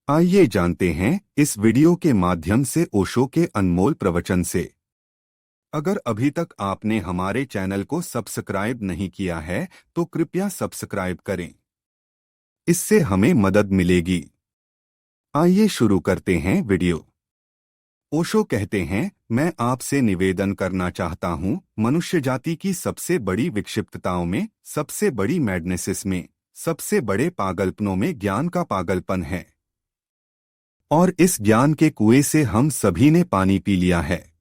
आइए जानते हैं इस वीडियो के माध्यम से ओशो के अनमोल प्रवचन से। अगर अभी तक आपने हमारे चैनल को सब्सक्राइब नहीं किया है तो कृपया सब्सक्राइब करें, इससे हमें मदद मिलेगी। आइए शुरू करते हैं वीडियो। ओशो कहते हैं, मैं आपसे निवेदन करना चाहता हूँ, मनुष्य जाति की सबसे बड़ी विक्षिप्तताओं में, सबसे बड़ी मैडनेसेस में, सबसे बड़े पागलपनों में ज्ञान का पागलपन है। और इस ज्ञान के कुएं से हम सभी ने पानी पी लिया है।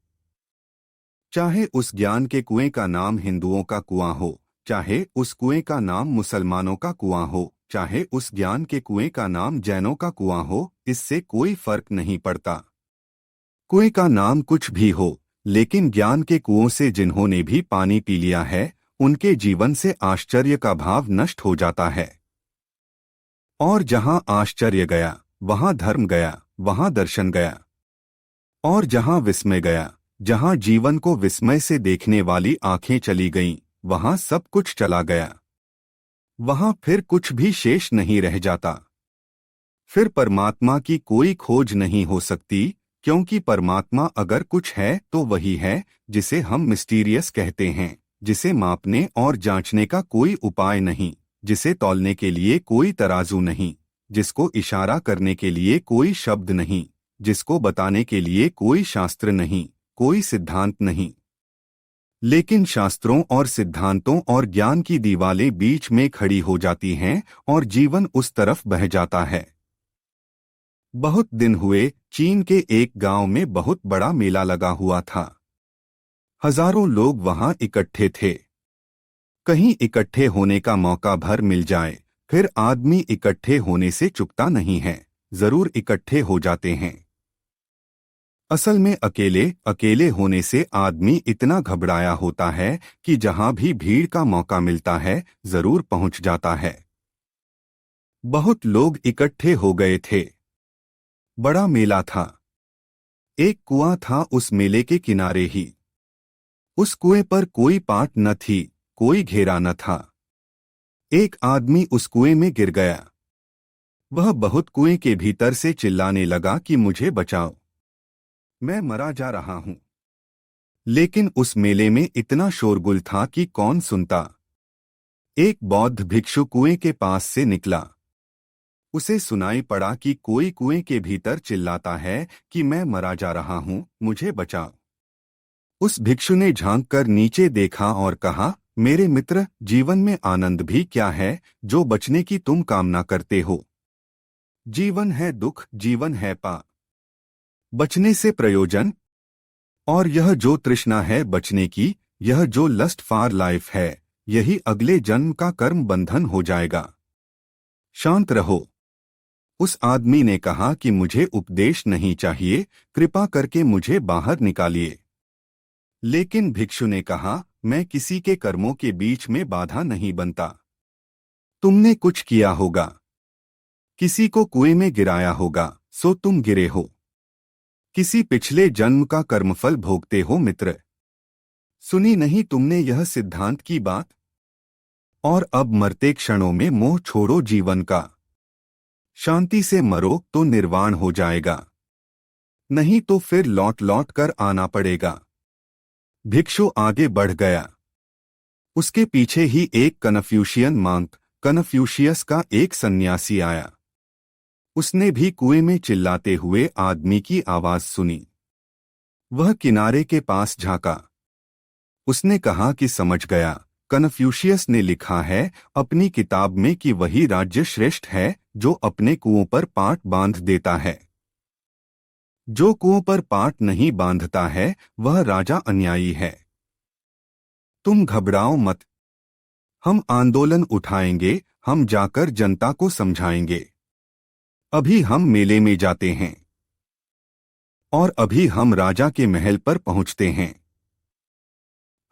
चाहे उस ज्ञान के कुएं का नाम हिंदुओं का कुआं हो, चाहे उस कुएं का नाम मुसलमानों का कुआं हो, चाहे उस ज्ञान के कुएं का नाम जैनों का कुआं हो, इससे कोई फर्क नहीं पड़ता। कुएं का नाम कुछ भी हो, लेकिन ज्ञान के कुओं से जिन्होंने भी पानी पी लिया है, उनके जीवन से आश्चर्य का भाव नष्ट हो जाता है। और जहां आश्चर्य गया, वहां धर्म गया, वहां दर्शन गया। और जहां विस्मय गया, जहां जीवन को विस्मय से देखने वाली आंखें चली गईं, वहां सब कुछ चला गया। वहां फिर कुछ भी शेष नहीं रह जाता। फिर परमात्मा की कोई खोज नहीं हो सकती, क्योंकि परमात्मा अगर कुछ है तो वही है, जिसे हम मिस्टीरियस कहते हैं, जिसे मापने और जांचने का कोई उपाय नहीं, जिसे तौलने के लिए कोई तराजू नहीं, जिसको इशारा करने के लिए कोई शब्द नहीं, जिसको बताने के लिए कोई शास्त्र नहीं, कोई सिद्धांत नहीं। लेकिन शास्त्रों और सिद्धांतों और ज्ञान की दीवालें बीच में खड़ी हो जाती हैं और जीवन उस तरफ बह जाता है। बहुत दिन हुए, चीन के एक गांव में बहुत बड़ा मेला लगा हुआ था। हजारों लोग वहां इकट्ठे थे। कहीं इकट्ठे होने का मौका भर मिल जाए, फिर आदमी इकट्ठे होने से चूकता नहीं है, जरूर इकट्ठे हो जाते हैं। असल में अकेले अकेले होने से आदमी इतना घबराया होता है कि जहां भी भीड़ का मौका मिलता है, जरूर पहुंच जाता है। बहुत लोग इकट्ठे हो गए थे। बड़ा मेला था। एक कुआं था उस मेले के किनारे ही। उस कुएं पर कोई पाट न थी, कोई घेरा न था। एक आदमी उस कुएं में गिर गया। वह बहुत कुएं के भीतर से चिल्लाने लगा कि मुझे बचाओ, मैं मरा जा रहा हूं। लेकिन उस मेले में इतना शोरगुल था कि कौन सुनता। एक बौद्ध भिक्षु कुएं के पास से निकला। उसे सुनाई पड़ा कि कोई कुएं के भीतर चिल्लाता है कि मैं मरा जा रहा हूं, मुझे बचाओ। उस भिक्षु ने झांककर नीचे देखा और कहा, मेरे मित्र, जीवन में आनंद भी क्या है जो बचने की तुम कामना करते हो। जीवन है दुख, जीवन है पाप, बचने से प्रयोजन। और यह जो तृष्णा है बचने की, यह जो लस्ट फॉर लाइफ है, यही अगले जन्म का कर्म बंधन हो जाएगा। शांत रहो। उस आदमी ने कहा कि मुझे उपदेश नहीं चाहिए, कृपा करके मुझे बाहर निकालिए। लेकिन भिक्षु ने कहा, मैं किसी के कर्मों के बीच में बाधा नहीं बनता। तुमने कुछ किया होगा, किसी को कुएं में गिराया होगा, सो तुम गिरे हो। किसी पिछले जन्म का कर्मफल भोगते हो मित्र। सुनी नहीं तुमने यह सिद्धांत की बात? और अब मरते क्षणों में मोह छोड़ो जीवन का। शांति से मरो तो निर्वाण हो जाएगा, नहीं तो फिर लौट लौट कर आना पड़ेगा। भिक्षु आगे बढ़ गया। उसके पीछे ही एक कन्फ्यूशियन मांग, कन्फ्यूशियस का एक सन्यासी आया। उसने भी कुएं में चिल्लाते हुए आदमी की आवाज सुनी। वह किनारे के पास झांका। उसने कहा कि समझ गया, कन्फ्यूशियस ने लिखा है अपनी किताब में कि वही राज्य श्रेष्ठ है जो अपने कुओं पर पाट बांध देता है। जो कुओं पर पाट नहीं बांधता है, वह राजा अन्यायी है। तुम घबराओ मत, हम आंदोलन उठाएंगे, हम जाकर जनता को समझाएंगे। अभी हम मेले में जाते हैं और अभी हम राजा के महल पर पहुंचते हैं।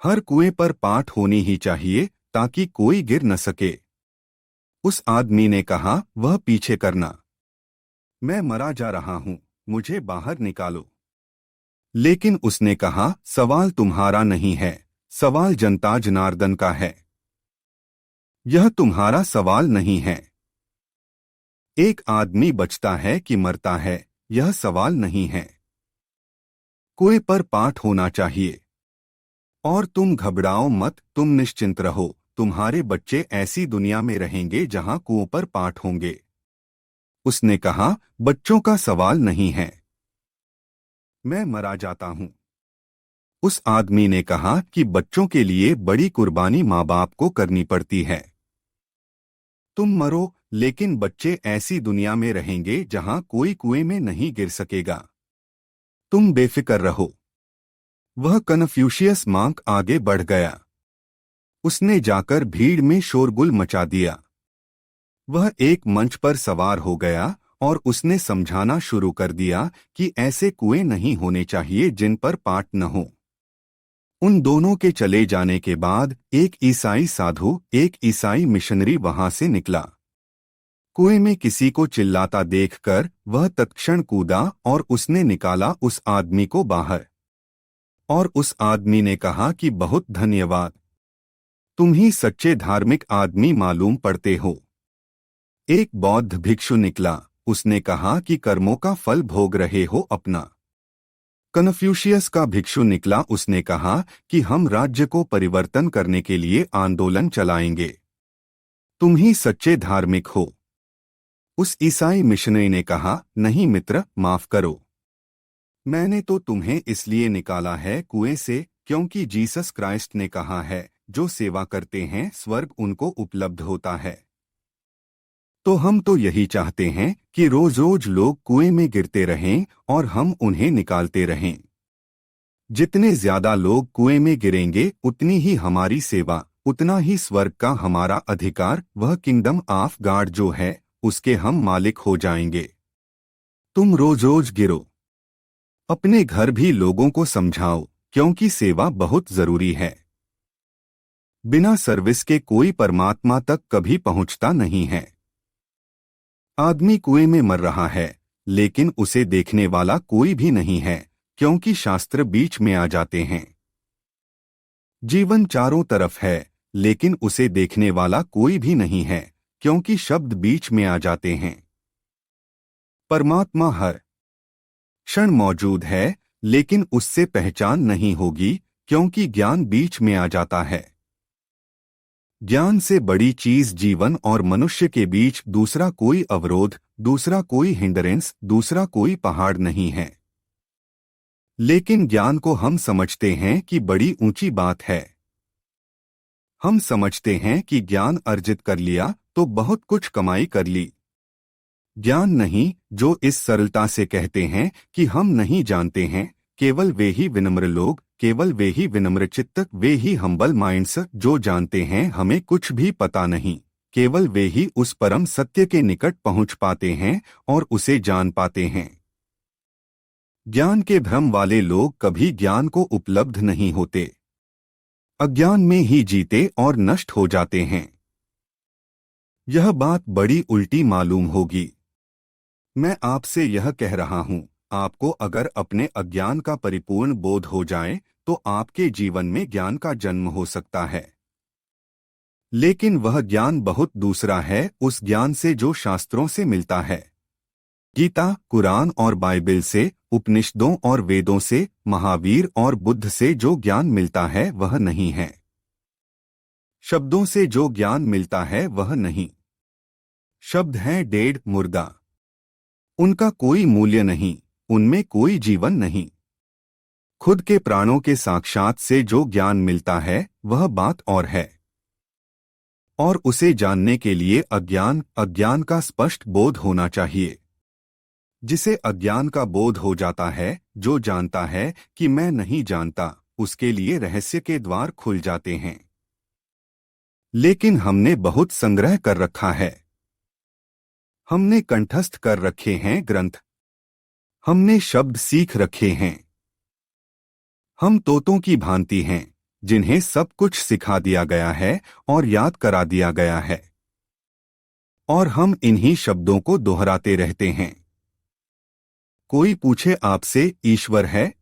हर कुएं पर पाट होनी ही चाहिए ताकि कोई गिर न सके। उस आदमी ने कहा, वह पीछे करना, मैं मरा जा रहा हूं, मुझे बाहर निकालो। लेकिन उसने कहा, सवाल तुम्हारा नहीं है, सवाल जनता जनार्दन का है। यह तुम्हारा सवाल नहीं है। एक आदमी बचता है कि मरता है, यह सवाल नहीं है। कुएं पर पाठ होना चाहिए। और तुम घबराओ मत, तुम निश्चिंत रहो, तुम्हारे बच्चे ऐसी दुनिया में रहेंगे जहां कुओं पर पाठ होंगे। उसने कहा, बच्चों का सवाल नहीं है, मैं मरा जाता हूं। उस आदमी ने कहा कि बच्चों के लिए बड़ी कुर्बानी माँ बाप को करनी पड़ती है। तुम मरो, लेकिन बच्चे ऐसी दुनिया में रहेंगे जहां कोई कुएं में नहीं गिर सकेगा। तुम बेफिक्र रहो। वह कन्फ्यूशियस मांक आगे बढ़ गया। उसने जाकर भीड़ में शोरगुल मचा दिया। वह एक मंच पर सवार हो गया और उसने समझाना शुरू कर दिया कि ऐसे कुएं नहीं होने चाहिए जिन पर पाठ न हो। उन दोनों के चले जाने के बाद एक ईसाई साधु, एक ईसाई मिशनरी वहां से निकला। कुएं में किसी को चिल्लाता देखकर वह तत्क्षण कूदा और उसने निकाला उस आदमी को बाहर। और उस आदमी ने कहा कि बहुत धन्यवाद, तुम ही सच्चे धार्मिक आदमी मालूम पड़ते हो। एक बौद्ध भिक्षु निकला। उसने कहा कि कर्मों का फल भोग रहे हो अपना। कन्फ्यूशियस का भिक्षु निकला। उसने कहा कि हम राज्य को परिवर्तन करने के लिए आंदोलन चलाएंगे। तुम ही सच्चे धार्मिक हो। उस ईसाई मिशनरी ने कहा, नहीं मित्र, माफ करो, मैंने तो तुम्हें इसलिए निकाला है कुएं से क्योंकि जीसस क्राइस्ट ने कहा है, जो सेवा करते हैं स्वर्ग उनको उपलब्ध होता है। तो हम तो यही चाहते हैं कि रोज रोज लोग कुएं में गिरते रहें और हम उन्हें निकालते रहें। जितने ज्यादा लोग कुएं में गिरेंगे उतनी ही हमारी सेवा, उतना ही स्वर्ग का हमारा अधिकार, वह किंगडम ऑफ गॉड जो है, उसके हम मालिक हो जाएंगे। तुम रोज रोज गिरो। अपने घर भी लोगों को समझाओ, क्योंकि सेवा बहुत जरूरी है। बिना सर्विस के कोई परमात्मा तक कभी पहुंचता नहीं है। आदमी कुएं में मर रहा है, लेकिन उसे देखने वाला कोई भी नहीं है, क्योंकि शास्त्र बीच में आ जाते हैं। जीवन चारों तरफ है, लेकिन उसे देखने वाला कोई भी नहीं है, क्योंकि शब्द बीच में आ जाते हैं। परमात्मा हर क्षण मौजूद है, लेकिन उससे पहचान नहीं होगी, क्योंकि ज्ञान बीच में आ जाता है। ज्ञान से बड़ी चीज जीवन और मनुष्य के बीच दूसरा कोई अवरोध, दूसरा कोई हिंड्रेंस, दूसरा कोई पहाड़ नहीं है। लेकिन ज्ञान को हम समझते हैं कि बड़ी ऊंची बात है। हम समझते हैं कि ज्ञान अर्जित कर लिया तो बहुत कुछ कमाई कर ली। ज्ञान नहीं, जो इस सरलता से कहते हैं कि हम नहीं जानते हैं, केवल वे ही विनम्र लोग, केवल वे ही विनम्र चित्त, वे ही हम्बल माइंड्स जो जानते हैं हमें कुछ भी पता नहीं, केवल वे ही उस परम सत्य के निकट पहुंच पाते हैं और उसे जान पाते हैं। ज्ञान के भ्रम वाले लोग कभी ज्ञान को उपलब्ध नहीं होते, अज्ञान में ही जीते और नष्ट हो जाते हैं। यह बात बड़ी उल्टी मालूम होगी। मैं आपसे यह कह रहा हूं, आपको अगर अपने अज्ञान का परिपूर्ण बोध हो जाए तो आपके जीवन में ज्ञान का जन्म हो सकता है। लेकिन वह ज्ञान बहुत दूसरा है उस ज्ञान से जो शास्त्रों से मिलता है। गीता, कुरान और बाइबल से, उपनिषदों और वेदों से, महावीर और बुद्ध से जो ज्ञान मिलता है वह नहीं है। शब्दों से जो ज्ञान मिलता है वह नहीं। शब्द हैं डेढ़ मुर्दा, उनका कोई मूल्य नहीं, उनमें कोई जीवन नहीं। खुद के प्राणों के साक्षात से जो ज्ञान मिलता है वह बात और है। और उसे जानने के लिए अज्ञान का स्पष्ट बोध होना चाहिए। जिसे अज्ञान का बोध हो जाता है, जो जानता है कि मैं नहीं जानता, उसके लिए रहस्य के द्वार खुल जाते हैं। लेकिन हमने बहुत संग्रह कर रखा है। हमने कंठस्थ कर रखे हैं ग्रंथ, हमने शब्द सीख रखे हैं। हम तोतों की भांति हैं, जिन्हें सब कुछ सिखा दिया गया है और याद करा दिया गया है, और हम इन्हीं शब्दों को दोहराते रहते हैं। कोई पूछे आपसे ईश्वर है?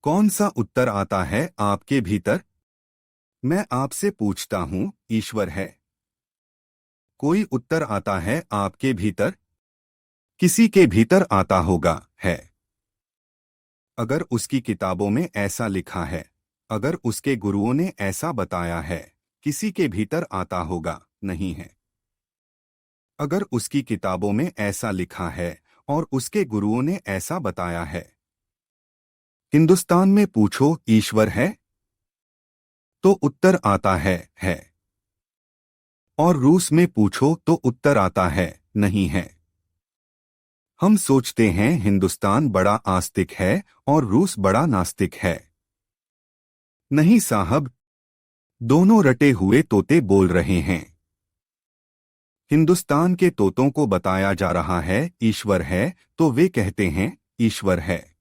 कौन सा उत्तर आता है आपके भीतर? मैं आपसे पूछता हूं, ईश्वर है? कोई उत्तर आता है आपके भीतर, किसी के भीतर आता होगा, है। अगर उसकी किताबों में ऐसा लिखा है, अगर उसके गुरुओं ने ऐसा बताया है, किसी के भीतर आता होगा, नहीं है। अगर उसकी किताबों में ऐसा लिखा है और उसके गुरुओं ने ऐसा बताया है। हिंदुस्तान में पूछो ईश्वर है, तो उत्तर आता है। और रूस में पूछो तो उत्तर आता है, नहीं है। हम सोचते हैं हिंदुस्तान बड़ा आस्तिक है और रूस बड़ा नास्तिक है। नहीं साहब, दोनों रटे हुए तोते बोल रहे हैं। हिंदुस्तान के तोतों को बताया जा रहा है ईश्वर है, तो वे कहते हैं ईश्वर है।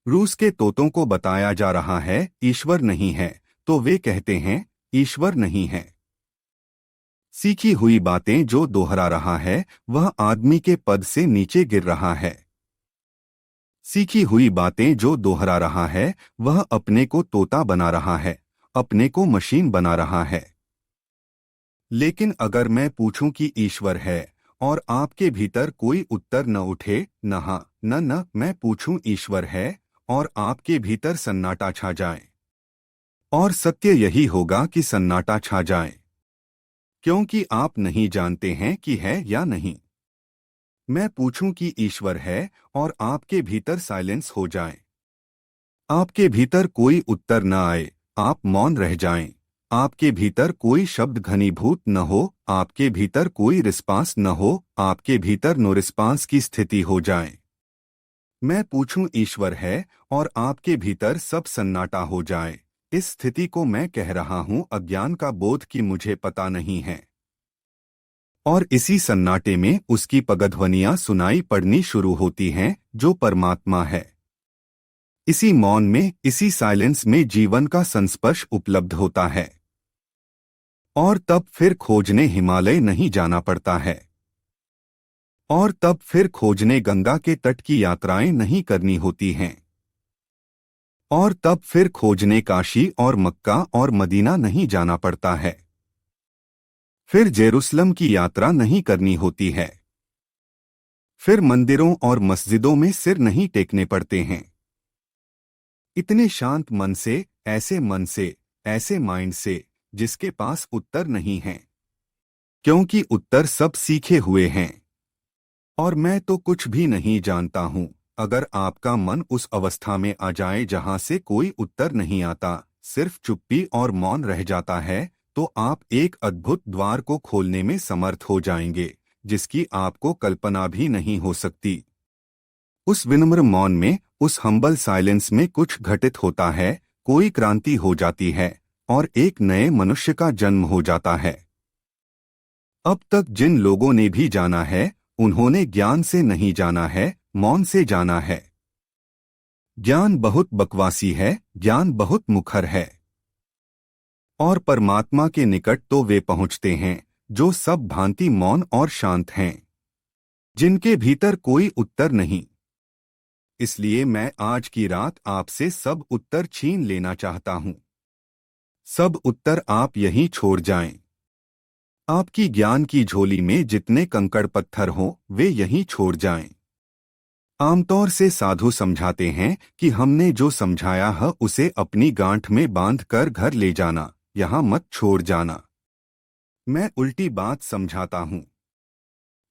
रूस के तोतों को बताया जा रहा है ईश्वर नहीं है, तो वे कहते हैं ईश्वर नहीं है। सीखी हुई बातें जो दोहरा रहा है वह आदमी के पद से नीचे गिर रहा है। सीखी हुई बातें जो दोहरा रहा है वह अपने को तोता बना रहा है, अपने को मशीन बना रहा है। लेकिन अगर मैं पूछूं कि ईश्वर है और आपके भीतर कोई उत्तर न उठे, न हाँ न, मैं पूछूं ईश्वर है और आपके भीतर सन्नाटा छा जाए। और सत्य यही होगा कि सन्नाटा छा जाए, क्योंकि आप नहीं जानते हैं कि है या नहीं। मैं पूछूं कि ईश्वर है और आपके भीतर साइलेंस हो जाए। आपके भीतर कोई उत्तर न आए, आप मौन रह जाएं। आपके भीतर कोई शब्द घनीभूत न हो, आपके भीतर कोई रिस्पांस न हो, आपके भीतर नो रिस्पांस की स्थिति हो जाए। मैं पूछूं ईश्वर है और आपके भीतर सब सन्नाटा हो जाए। इस स्थिति को मैं कह रहा हूं अज्ञान का बोध कि मुझे पता नहीं है। और इसी सन्नाटे में उसकी पगध्वनियां सुनाई पड़नी शुरू होती हैं जो परमात्मा है। इसी मौन में, इसी साइलेंस में जीवन का संस्पर्श उपलब्ध होता है। और तब फिर खोजने हिमालय नहीं जाना पड़ता है। और तब फिर खोजने गंगा के तट की यात्राएं नहीं करनी होती हैं। और तब फिर खोजने काशी और मक्का और मदीना नहीं जाना पड़ता है। फिर जेरूसलम की यात्रा नहीं करनी होती है। फिर मंदिरों और मस्जिदों में सिर नहीं टेकने पड़ते हैं। इतने शांत मन से, ऐसे मन से, ऐसे माइंड से जिसके पास उत्तर नहीं है, क्योंकि उत्तर सब सीखे हुए हैं। और मैं तो कुछ भी नहीं जानता हूं। अगर आपका मन उस अवस्था में आ जाए जहां से कोई उत्तर नहीं आता, सिर्फ चुप्पी और मौन रह जाता है, तो आप एक अद्भुत द्वार को खोलने में समर्थ हो जाएंगे जिसकी आपको कल्पना भी नहीं हो सकती। उस विनम्र मौन में, उस हम्बल साइलेंस में कुछ घटित होता है, कोई क्रांति हो जाती है और एक नए मनुष्य का जन्म हो जाता है। अब तक जिन लोगों ने भी जाना है उन्होंने ज्ञान से नहीं जाना है, मौन से जाना है। ज्ञान बहुत बकवासी है, ज्ञान बहुत मुखर है। और परमात्मा के निकट तो वे पहुंचते हैं जो सब भांति मौन और शांत हैं, जिनके भीतर कोई उत्तर नहीं। इसलिए मैं आज की रात आपसे सब उत्तर छीन लेना चाहता हूं। सब उत्तर आप यहीं छोड़ जाएं। आपकी ज्ञान की झोली में जितने कंकड़ पत्थर हों वे यहीं छोड़ जाएं। आमतौर से साधु समझाते हैं कि हमने जो समझाया है उसे अपनी गांठ में बांध कर घर ले जाना, यहाँ मत छोड़ जाना। मैं उल्टी बात समझाता हूँ।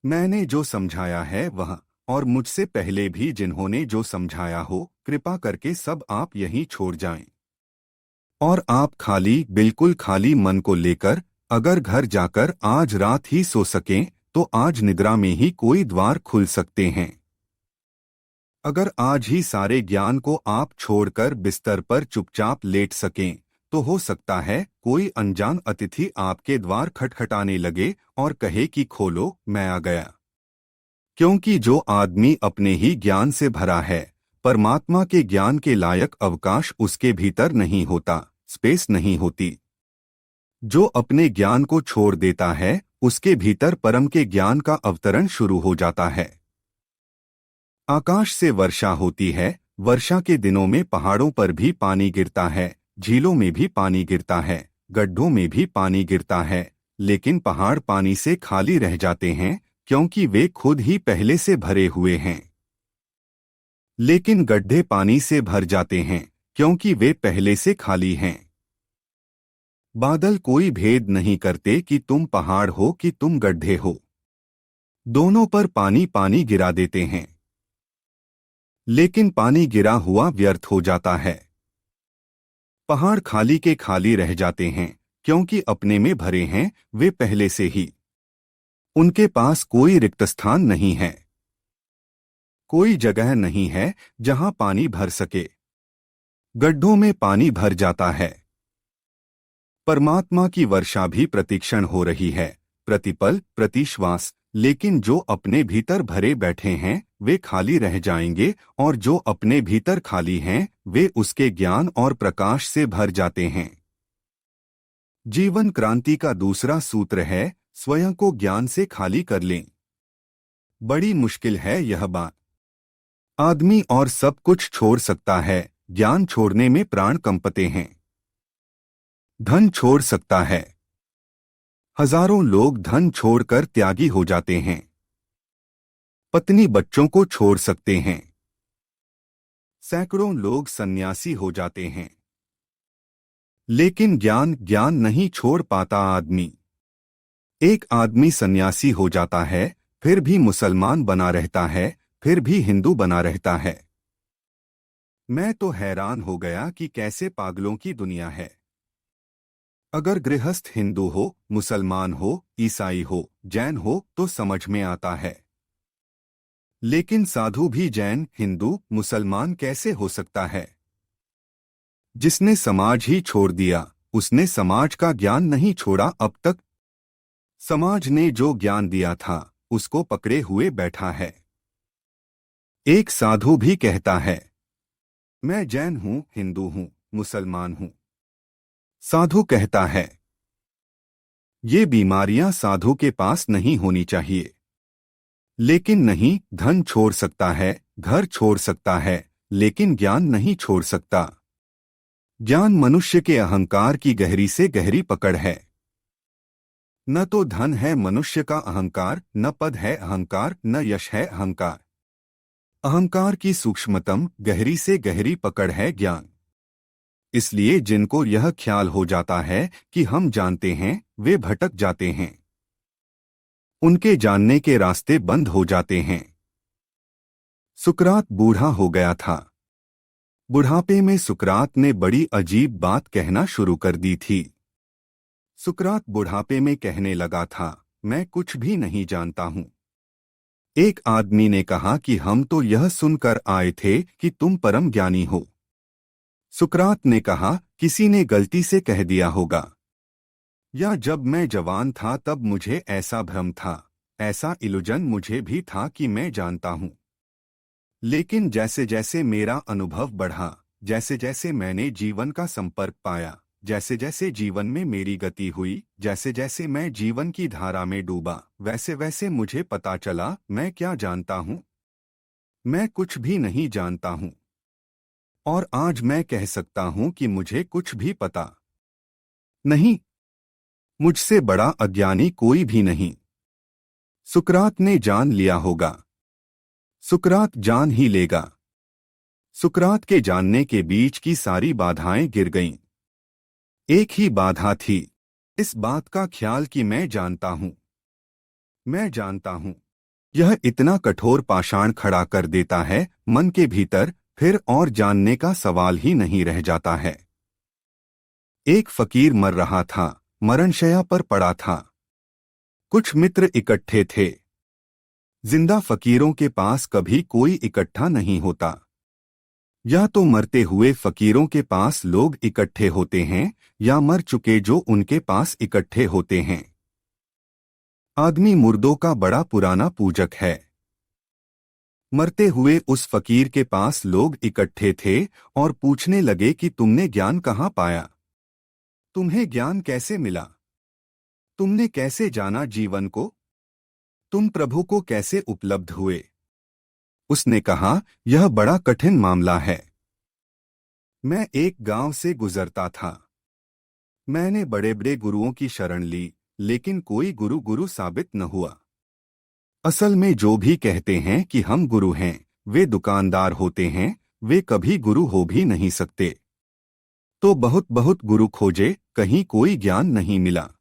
मैंने जो समझाया है वह, और मुझसे पहले भी जिन्होंने जो समझाया हो, कृपा करके सब आप यहीं छोड़ जाएं। और आप खाली, बिल्कुल खाली मन को लेकर अगर घर जाकर आज रात ही सो सकें तो आज निद्रा में ही कोई द्वार खुल सकते हैं। अगर आज ही सारे ज्ञान को आप छोड़कर बिस्तर पर चुपचाप लेट सकें तो हो सकता है कोई अनजान अतिथि आपके द्वार खटखटाने लगे और कहे कि खोलो, मैं आ गया। क्योंकि जो आदमी अपने ही ज्ञान से भरा है, परमात्मा के ज्ञान के लायक अवकाश उसके भीतर नहीं होता, स्पेस नहीं होती। जो अपने ज्ञान को छोड़ देता है उसके भीतर परम के ज्ञान का अवतरण शुरू हो जाता है। आकाश से वर्षा होती है, वर्षा के दिनों में पहाड़ों पर भी पानी गिरता है, झीलों में भी पानी गिरता है, गड्ढों में भी पानी गिरता है, लेकिन पहाड़ पानी से खाली रह जाते हैं क्योंकि वे खुद ही पहले से भरे हुए हैं। लेकिन गड्ढे पानी से भर जाते हैं क्योंकि वे पहले से खाली हैं। बादल कोई भेद नहीं करते कि तुम पहाड़ हो कि तुम गड्ढे हो, दोनों पर पानी पानी गिरा देते हैं। लेकिन पानी गिरा हुआ व्यर्थ हो जाता है। पहाड़ खाली के खाली रह जाते हैं क्योंकि अपने में भरे हैं वे पहले से ही। उनके पास कोई रिक्त स्थान नहीं है, कोई जगह नहीं है जहां पानी भर सके। गड्ढों में पानी भर जाता है। परमात्मा की वर्षा भी प्रतिक्षण हो रही है, प्रतिपल प्रतिश्वास। लेकिन जो अपने भीतर भरे बैठे हैं वे खाली रह जाएंगे, और जो अपने भीतर खाली हैं वे उसके ज्ञान और प्रकाश से भर जाते हैं। जीवन क्रांति का दूसरा सूत्र है, स्वयं को ज्ञान से खाली कर लें। बड़ी मुश्किल है यह बात। आदमी और सब कुछ छोड़ सकता है, ज्ञान छोड़ने में प्राण कंपते हैं। धन छोड़ सकता है, हजारों लोग धन छोड़कर त्यागी हो जाते हैं। पत्नी बच्चों को छोड़ सकते हैं, सैकड़ों लोग सन्यासी हो जाते हैं। लेकिन ज्ञान नहीं छोड़ पाता आदमी। एक आदमी सन्यासी हो जाता है, फिर भी मुसलमान बना रहता है, फिर भी हिंदू बना रहता है। मैं तो हैरान हो गया कि कैसे पागलों की दुनिया है। अगर गृहस्थ हिंदू हो, मुसलमान हो, ईसाई हो, जैन हो तो समझ में आता है। लेकिन साधु भी जैन, हिंदू, मुसलमान कैसे हो सकता है? जिसने समाज ही छोड़ दिया उसने समाज का ज्ञान नहीं छोड़ा अब तक। समाज ने जो ज्ञान दिया था उसको पकड़े हुए बैठा है। एक साधु भी कहता है, मैं जैन हूं, हिंदू हूं, मुसलमान हूं। साधु कहता है, ये बीमारियां साधु के पास नहीं होनी चाहिए। लेकिन नहीं, धन छोड़ सकता है, घर छोड़ सकता है, लेकिन ज्ञान नहीं छोड़ सकता। ज्ञान मनुष्य के अहंकार की गहरी से गहरी पकड़ है। न तो धन है मनुष्य का अहंकार, न पद है अहंकार, न यश है अहंकार। अहंकार की सूक्ष्मतम गहरी से गहरी पकड़ है ज्ञान। इसलिए जिनको यह ख्याल हो जाता है कि हम जानते हैं वे भटक जाते हैं। उनके जानने के रास्ते बंद हो जाते हैं। सुकरात बूढ़ा हो गया था। बुढ़ापे में सुकरात ने बड़ी अजीब बात कहना शुरू कर दी थी। सुकरात बुढ़ापे में कहने लगा था, मैं कुछ भी नहीं जानता हूं। एक आदमी ने कहा कि हम तो यह सुनकर आए थे कि तुम परम ज्ञानी हो। सुकरात ने कहा, किसी ने गलती से कह दिया होगा, या जब मैं जवान था तब मुझे ऐसा भ्रम था, ऐसा इल्यूजन मुझे भी था कि मैं जानता हूं। लेकिन जैसे जैसे मेरा अनुभव बढ़ा, जैसे जैसे मैंने जीवन का संपर्क पाया, जैसे जैसे जीवन में मेरी गति हुई, जैसे जैसे मैं जीवन की धारा में डूबा, वैसे वैसे मुझे पता चला मैं क्या जानता हूं। मैं कुछ भी नहीं जानता हूं। और आज मैं कह सकता हूं कि मुझे कुछ भी पता नहीं। मुझसे बड़ा अज्ञानी कोई भी नहीं। सुकरात ने जान लिया होगा। सुकरात जान ही लेगा। सुकरात के जानने के बीच की सारी बाधाएं गिर गईं। एक ही बाधा थी, इस बात का ख्याल कि मैं जानता हूं, मैं जानता हूं। यह इतना कठोर पाषाण खड़ा कर देता है मन के भीतर, फिर और जानने का सवाल ही नहीं रह जाता है। एक फकीर मर रहा था, मरणशैया पर पड़ा था। कुछ मित्र इकट्ठे थे। जिंदा फकीरों के पास कभी कोई इकट्ठा नहीं होता। या तो मरते हुए फकीरों के पास लोग इकट्ठे होते हैं, या मर चुके जो उनके पास इकट्ठे होते हैं। आदमी मुर्दों का बड़ा पुराना पूजक है। मरते हुए उस फकीर के पास लोग इकट्ठे थे और पूछने लगे कि तुमने ज्ञान कहाँ पाया? तुम्हें ज्ञान कैसे मिला? तुमने कैसे जाना जीवन को? तुम प्रभु को कैसे उपलब्ध हुए? उसने कहा, यह बड़ा कठिन मामला है। मैं एक गांव से गुजरता था। मैंने बड़े बड़े गुरुओं की शरण ली, लेकिन कोई गुरु गुरु साबित न हुआ। असल में जो भी कहते हैं कि हम गुरु हैं, वे दुकानदार होते हैं, वे कभी गुरु हो भी नहीं सकते। तो बहुत बहुत गुरु खोजे, कहीं कोई ज्ञान नहीं मिला।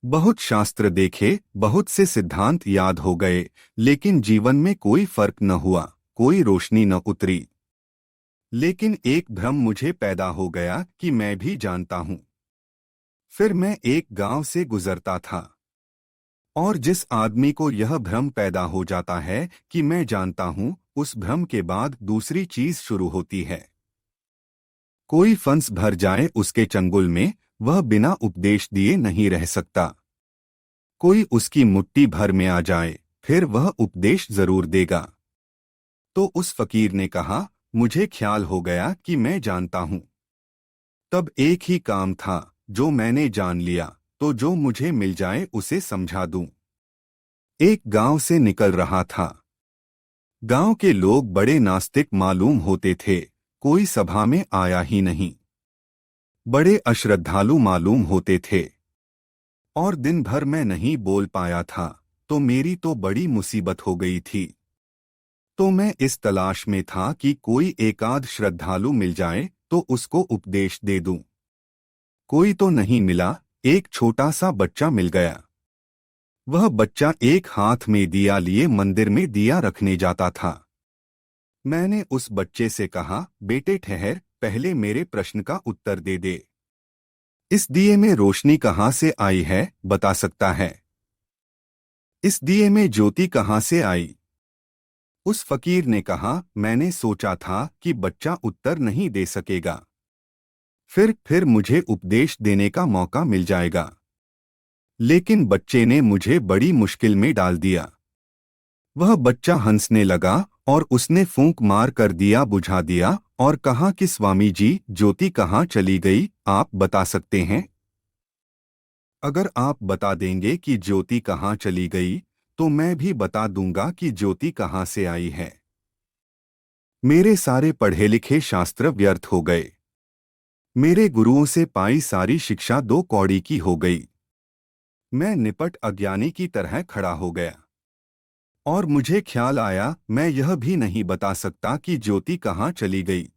बहुत शास्त्र देखे, बहुत से सिद्धांत याद हो गए, लेकिन जीवन में कोई फर्क न हुआ, कोई रोशनी न उतरी। लेकिन एक भ्रम मुझे पैदा हो गया कि मैं भी जानता हूं। फिर मैं एक गांव से गुजरता था, और जिस आदमी को यह भ्रम पैदा हो जाता है कि मैं जानता हूं, उस भ्रम के बाद दूसरी चीज शुरू होती है। कोई फंस भर जाए उसके चंगुल में, वह बिना उपदेश दिए नहीं रह सकता। कोई उसकी मुट्ठी भर में आ जाए, फिर वह उपदेश जरूर देगा। तो उस फकीर ने कहा, मुझे ख्याल हो गया कि मैं जानता हूं। तब एक ही काम था, जो मैंने जान लिया, तो जो मुझे मिल जाए उसे समझा दूं। एक गांव से निकल रहा था। गांव के लोग बड़े नास्तिक मालूम होते थे, कोई सभा में आया ही नहीं। बड़े अश्रद्धालु मालूम होते थे। और दिन भर मैं नहीं बोल पाया था, तो मेरी तो बड़ी मुसीबत हो गई थी। तो मैं इस तलाश में था कि कोई एकाध श्रद्धालु मिल जाए तो उसको उपदेश दे दूं। कोई तो नहीं मिला, एक छोटा सा बच्चा मिल गया। वह बच्चा एक हाथ में दिया लिए मंदिर में दिया रखने जाता था। मैंने उस बच्चे से कहा, बेटे ठहर, पहले मेरे प्रश्न का उत्तर दे दे। इस दिए में रोशनी कहाँ से आई है, बता सकता है? इस दिए में ज्योति कहाँ से आई? उस फकीर ने कहा, मैंने सोचा था कि बच्चा उत्तर नहीं दे सकेगा। फिर मुझे उपदेश देने का मौका मिल जाएगा। लेकिन बच्चे ने मुझे बड़ी मुश्किल में डाल दिया। वह बच्चा हंसने लगा और उसने फूंक मार कर दिया बुझा दिया और कहा कि स्वामी जी, ज्योति कहाँ चली गई, आप बता सकते हैं? अगर आप बता देंगे कि ज्योति कहाँ चली गई, तो मैं भी बता दूंगा कि ज्योति कहाँ से आई है। मेरे सारे पढ़े लिखे शास्त्र व्यर्थ हो गए। मेरे गुरुओं से पाई सारी शिक्षा दो कौड़ी की हो गई। मैं निपट अज्ञानी की तरह खड़ा हो गया। और मुझे ख्याल आया, मैं यह भी नहीं बता सकता कि ज्योति कहाँ चली गई।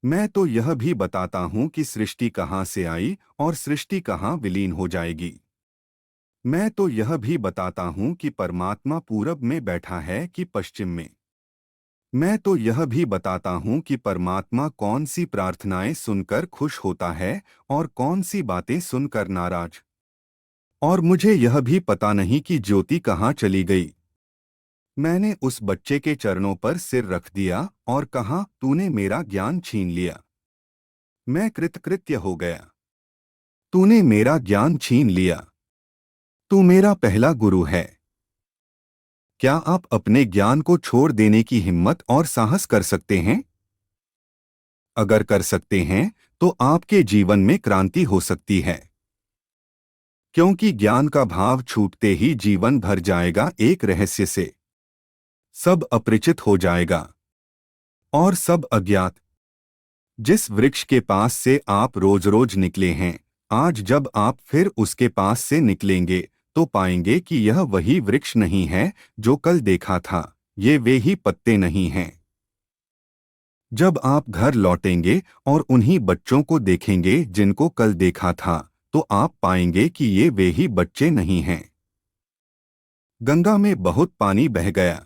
मैं तो यह भी बताता हूं कि सृष्टि कहाँ से आई और सृष्टि कहाँ विलीन हो जाएगी। मैं तो यह भी बताता हूं कि परमात्मा पूरब में बैठा है कि पश्चिम में। मैं तो यह भी बताता हूं कि परमात्मा कौन सी प्रार्थनाएं सुनकर खुश होता है और कौन सी बातें सुनकर नाराज। और मुझे यह भी पता नहीं कि ज्योति कहाँ चली गई। मैंने उस बच्चे के चरणों पर सिर रख दिया और कहा, तूने मेरा ज्ञान छीन लिया। मैं कृतकृत्य हो गया। तूने मेरा ज्ञान छीन लिया। तू मेरा पहला गुरु है। क्या आप अपने ज्ञान को छोड़ देने की हिम्मत और साहस कर सकते हैं? अगर कर सकते हैं, तो आपके जीवन में क्रांति हो सकती है। क्योंकि ज्ञान का भाव छूटते ही जीवन भर जाएगा एक रहस्य से। सब अपरिचित हो जाएगा और सब अज्ञात। जिस वृक्ष के पास से आप रोज रोज निकले हैं, आज जब आप फिर उसके पास से निकलेंगे तो पाएंगे कि यह वही वृक्ष नहीं है जो कल देखा था, ये वे ही पत्ते नहीं हैं। जब आप घर लौटेंगे और उन्हीं बच्चों को देखेंगे जिनको कल देखा था, तो आप पाएंगे कि ये वे ही बच्चे नहीं हैं। गंगा में बहुत पानी बह गया।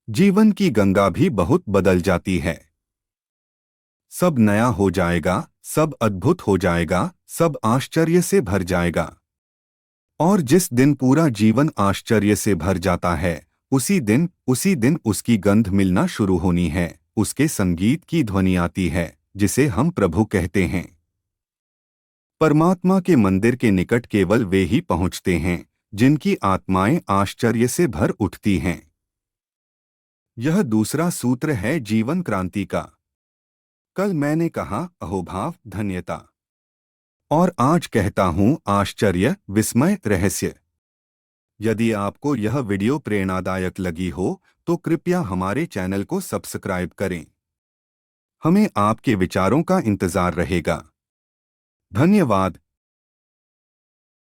जीवन की गंगा भी बहुत बदल जाती है। सब नया हो जाएगा, सब अद्भुत हो जाएगा, सब आश्चर्य से भर जाएगा। और जिस दिन पूरा जीवन आश्चर्य से भर जाता है, उसी दिन उसकी गंध मिलना शुरू होनी है, उसके संगीत की ध्वनि आती है, जिसे हम प्रभु कहते हैं। परमात्मा के मंदिर के निकट केवल वे ही पहुंचते हैं जिनकी आत्माएं आश्चर्य से भर उठती हैं। यह दूसरा सूत्र है जीवन क्रांति का। कल मैंने कहा अहोभाव, धन्यता, और आज कहता हूं आश्चर्य, विस्मय, रहस्य। यदि आपको यह वीडियो प्रेरणादायक लगी हो तो कृपया हमारे चैनल को सब्सक्राइब करें। हमें आपके विचारों का इंतजार रहेगा। धन्यवाद।